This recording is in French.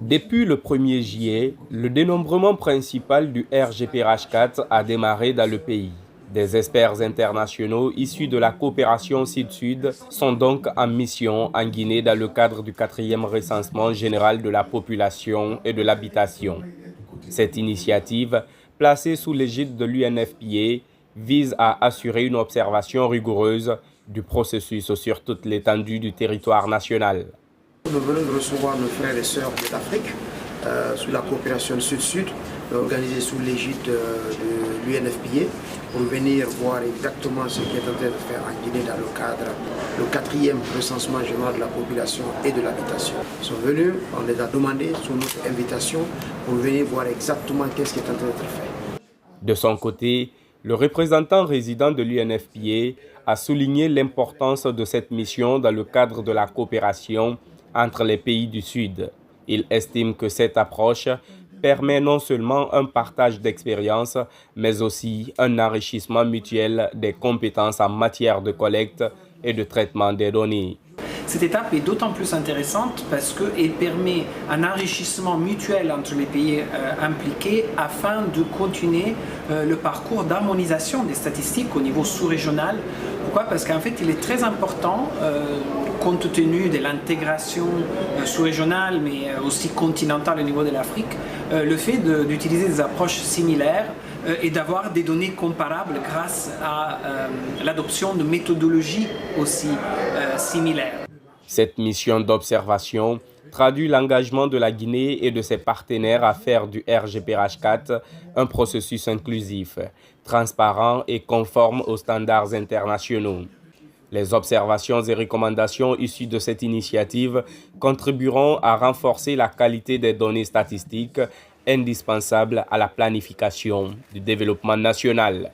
Depuis le 1er juillet, le dénombrement principal du RGPH4 a démarré dans le pays. Des experts internationaux issus de la coopération Sud-Sud sont donc en mission en Guinée dans le cadre du 4e recensement général de la population et de l'habitation. Cette initiative, placée sous l'égide de l'UNFPA, vise à assurer une observation rigoureuse du processus sur toute l'étendue du territoire national. Nous venons de recevoir nos frères et sœurs de l'Afrique sous la coopération Sud-Sud, organisée sous l'égide de l'UNFPA, pour venir voir exactement ce qui est en train de faire en Guinée dans le cadre du 4e recensement général de la population et de l'habitation. Ils sont venus, on les a demandé sous notre invitation pour venir voir exactement qu'est-ce qui est en train d'être fait. De son côté, le représentant résident de l'UNFPA a souligné l'importance de cette mission dans le cadre de la coopération entre les pays du Sud. Il estime que cette approche permet non seulement un partage d'expériences, mais aussi un enrichissement mutuel des compétences en matière de collecte et de traitement des données. Cette étape est d'autant plus intéressante parce qu'elle permet un enrichissement mutuel entre les pays impliqués afin de continuer le parcours d'harmonisation des statistiques au niveau sous-régional. Pourquoi? Parce qu'en fait, il est très important, compte tenu de l'intégration sous-régionale, mais aussi continentale au niveau de l'Afrique, le fait d'utiliser des approches similaires et d'avoir des données comparables grâce à l'adoption de méthodologies aussi similaires. Cette mission d'observation traduit l'engagement de la Guinée et de ses partenaires à faire du RGPH4 un processus inclusif, transparent et conforme aux standards internationaux. Les observations et recommandations issues de cette initiative contribueront à renforcer la qualité des données statistiques indispensables à la planification du développement national.